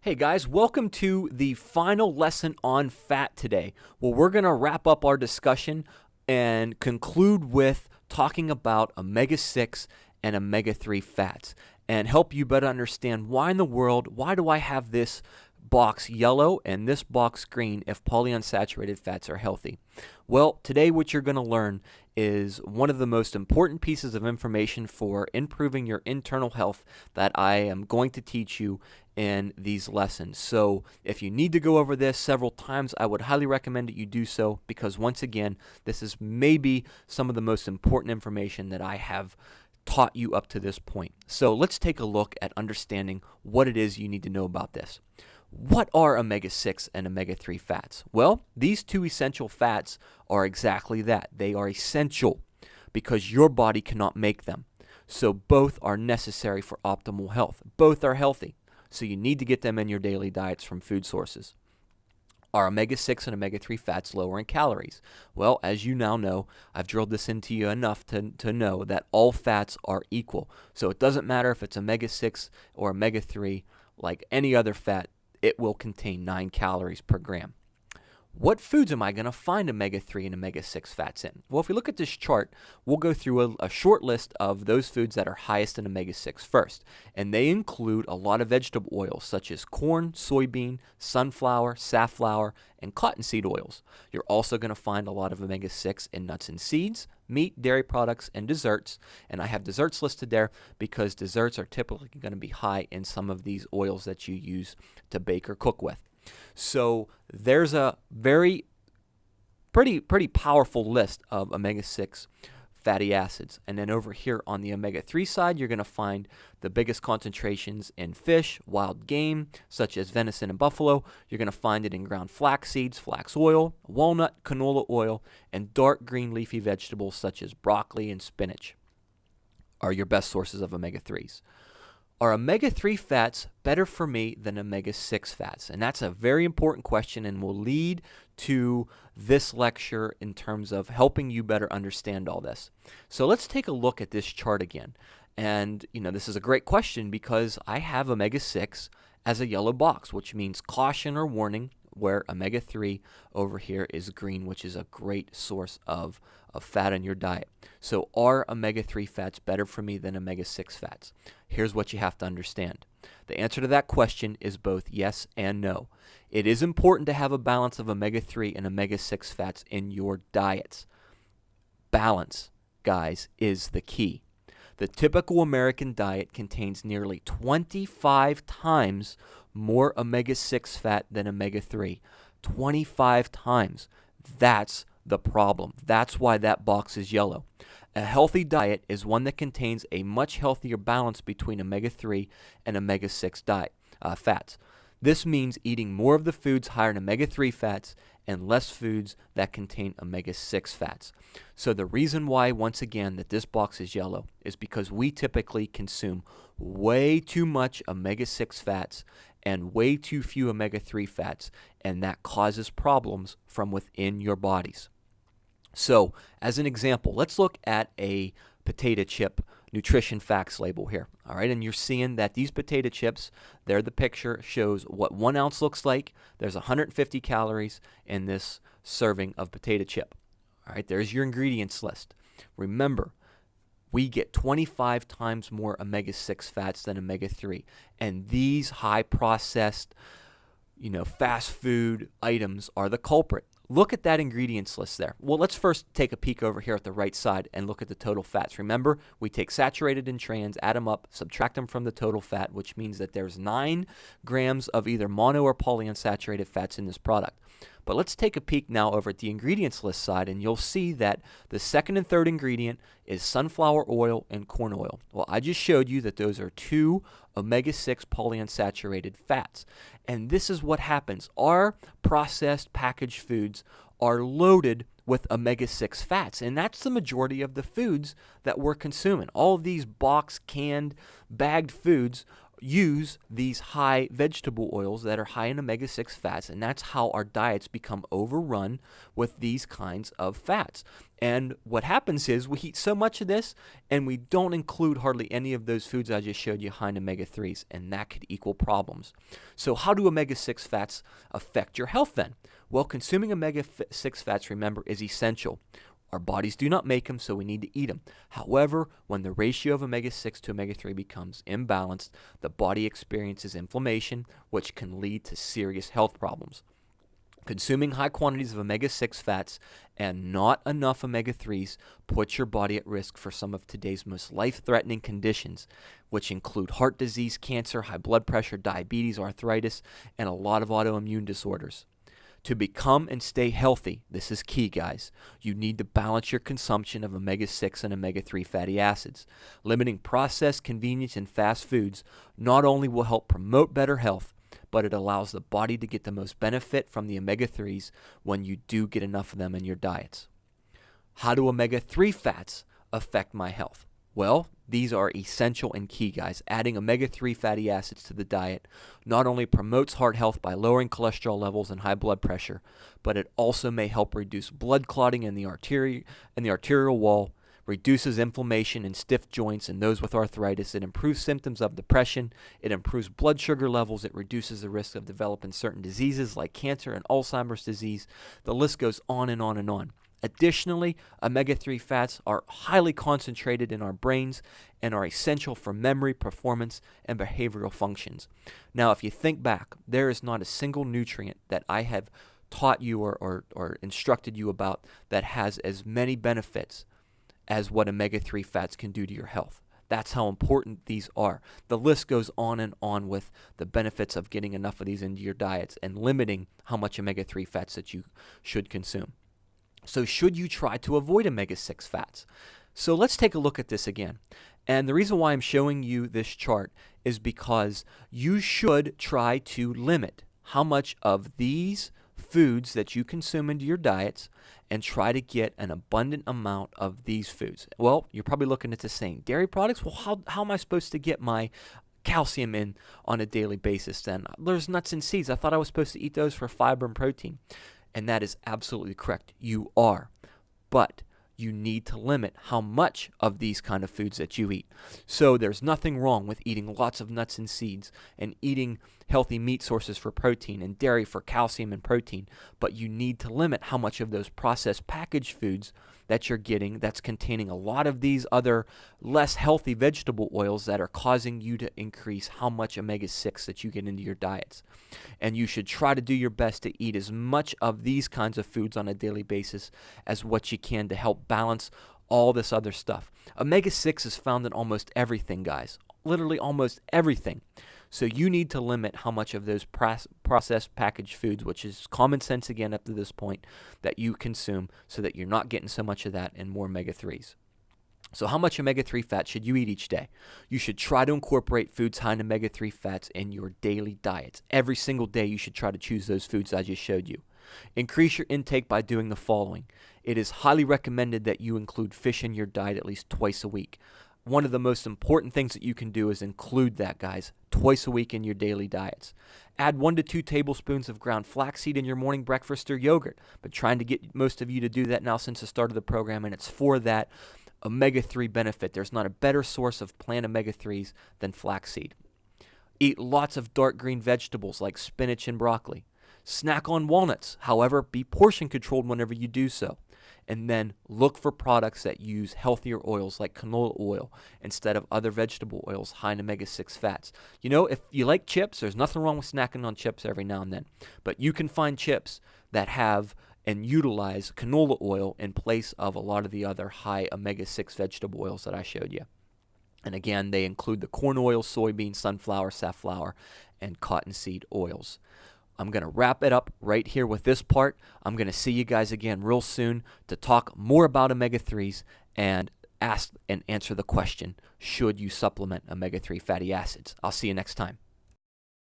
Hey guys, welcome to the final lesson on fat today. Well, we're going to wrap up our discussion and conclude with talking about omega-6 and omega-3 fats and help you better understand why in the world, why do I have this box yellow and this box green if polyunsaturated fats are healthy? Well, today what you're going to learn is one of the most important pieces of information for improving your internal health that I am going to teach you in these lessons. So if you need to go over this several times, I would highly recommend that you do so because once again, this is maybe some of the most important information that I have taught you up to this point. So let's take a look at understanding what it is you need to know about this. What are omega-6 and omega-3 fats? Well, these two essential fats are exactly that. They are essential because your body cannot make them. So both are necessary for optimal health. Both are healthy. So you need to get them in your daily diets from food sources. Are omega-6 and omega-3 fats lower in calories? Well, as you now know, I've drilled this into you enough to know that all fats are equal. So it doesn't matter if it's omega-6 or omega-3, like any other fat, it will contain 9 calories per gram. What foods am I going to find omega-3 and omega-6 fats in? Well, if we look at this chart, we'll go through a short list of those foods that are highest in omega-6 first. And they include a lot of vegetable oils such as corn, soybean, sunflower, safflower, and cottonseed oils. You're also going to find a lot of omega-6 in nuts and seeds, meat, dairy products, and desserts. And I have desserts listed there because desserts are typically going to be high in some of these oils that you use to bake or cook with. So there's a pretty powerful list of omega-6 fatty acids. And then over here on the omega-3 side, you're going to find the biggest concentrations in fish, wild game, such as venison and buffalo. You're going to find it in ground flax seeds, flax oil, walnut, canola oil, and dark green leafy vegetables such as broccoli and spinach are your best sources of omega-3s. Are omega-3 fats better for me than omega-6 fats? And that's a very important question and will lead to this lecture in terms of helping you better understand all this. So let's take a look at this chart again. And, this is a great question because I have omega-6 as a yellow box, which means caution or warning, where omega-3 over here is green, which is a great source of fat in your diet. So are omega-3 fats better for me than omega-6 fats? Here's what you have to understand. The answer to that question is both yes and no. It is important to have a balance of omega-3 and omega-6 fats in your diets. Balance, guys, is the key. The typical American diet contains nearly 25 times more omega-6 fat than omega-3. 25 times. That's the problem. That's why that box is yellow. A healthy diet is one that contains a much healthier balance between omega-3 and omega-6 fats. This means eating more of the foods higher in omega-3 fats and less foods that contain omega-6 fats. So the reason why, once again, that this box is yellow is because we typically consume way too much omega-6 fats and way too few omega-3 fats, and that causes problems from within your bodies. So, as an example, let's look at a potato chip nutrition facts label here. All right, and you're seeing that these potato chips, there the picture shows what 1 ounce looks like. There's 150 calories in this serving of potato chip. All right, there's your ingredients list. Remember, we get 25 times more omega-6 fats than omega-3. And these high processed, fast food items are the culprit. Look at that ingredients list there. Well, let's first take a peek over here at the right side and look at the total fats. Remember, we take saturated and trans, add them up, subtract them from the total fat, which means that there's 9 grams of either mono or polyunsaturated fats in this product. But let's take a peek now over at the ingredients list side, and you'll see that the second and third ingredient is sunflower oil and corn oil. Well, I just showed you that those are 2 omega-6 polyunsaturated fats. And this is what happens. Our processed packaged foods are loaded with omega-6 fats, and that's the majority of the foods that we're consuming. All of these boxed, canned, bagged foods, use these high vegetable oils that are high in omega-6 fats, and that's how our diets become overrun with these kinds of fats. And what happens is we eat so much of this and we don't include hardly any of those foods I just showed you high in omega-3s, and that could equal problems. So how do omega-6 fats affect your health then? Well, consuming omega-6 fats, remember, is essential. Our bodies do not make them, so we need to eat them. However, when the ratio of omega-6 to omega-3 becomes imbalanced, the body experiences inflammation, which can lead to serious health problems. Consuming high quantities of omega-6 fats and not enough omega-3s puts your body at risk for some of today's most life-threatening conditions, which include heart disease, cancer, high blood pressure, diabetes, arthritis, and a lot of autoimmune disorders. To become and stay healthy, this is key, guys, you need to balance your consumption of omega-6 and omega-3 fatty acids. Limiting processed, convenience, and fast foods not only will help promote better health, but it allows the body to get the most benefit from the omega-3s when you do get enough of them in your diets. How do omega-3 fats affect my health? Well, these are essential and key, guys. Adding omega-3 fatty acids to the diet not only promotes heart health by lowering cholesterol levels and high blood pressure, but it also may help reduce blood clotting in the arterial wall, reduces inflammation in stiff joints and those with arthritis. It improves symptoms of depression. It improves blood sugar levels. It reduces the risk of developing certain diseases like cancer and Alzheimer's disease. The list goes on and on and on. Additionally, omega-3 fats are highly concentrated in our brains and are essential for memory, performance, and behavioral functions. Now, if you think back, there is not a single nutrient that I have taught you or instructed you about that has as many benefits as what omega-3 fats can do to your health. That's how important these are. The list goes on and on with the benefits of getting enough of these into your diets and limiting how much omega-3 fats that you should consume. So should you try to avoid omega-6 fats? So let's take a look at this again. And the reason why I'm showing you this chart is because you should try to limit how much of these foods that you consume into your diets and try to get an abundant amount of these foods. Well, you're probably looking at this saying, dairy products? Well, how am I supposed to get my calcium in on a daily basis then? There's nuts and seeds. I thought I was supposed to eat those for fiber and protein. And that is absolutely correct. You are. But you need to limit how much of these kind of foods that you eat. So there's nothing wrong with eating lots of nuts and seeds and eating healthy meat sources for protein and dairy for calcium and protein, but you need to limit how much of those processed packaged foods that you're getting that's containing a lot of these other less healthy vegetable oils that are causing you to increase how much omega-6 that you get into your diets. And you should try to do your best to eat as much of these kinds of foods on a daily basis as what you can to help balance all this other stuff. Omega-6 is found in almost everything, guys. Literally almost everything. So you need to limit how much of those processed packaged foods, which is common sense again up to this point, that you consume so that you're not getting so much of that and more omega-3s. So how much omega-3 fat should you eat each day? You should try to incorporate foods high in omega-3 fats in your daily diets. Every single day you should try to choose those foods I just showed you. Increase your intake by doing the following. It is highly recommended that you include fish in your diet at least twice a week. One of the most important things that you can do is include that, guys, twice a week in your daily diets. Add 1 to 2 tablespoons of ground flaxseed in your morning breakfast or yogurt. But trying to get most of you to do that now since the start of the program, and it's for that omega-3 benefit. There's not a better source of plant omega-3s than flaxseed. Eat lots of dark green vegetables like spinach and broccoli. Snack on walnuts. However, be portion controlled whenever you do so. And then look for products that use healthier oils like canola oil instead of other vegetable oils high in omega-6 fats. You know, if you like chips, there's nothing wrong with snacking on chips every now and then. But you can find chips that have and utilize canola oil in place of a lot of the other high omega-6 vegetable oils that I showed you. And again, they include the corn oil, soybean, sunflower, safflower, and cottonseed oils. I'm going to wrap it up right here with this part. I'm going to see you guys again real soon to talk more about omega-3s and ask and answer the question, should you supplement omega-3 fatty acids? I'll see you next time.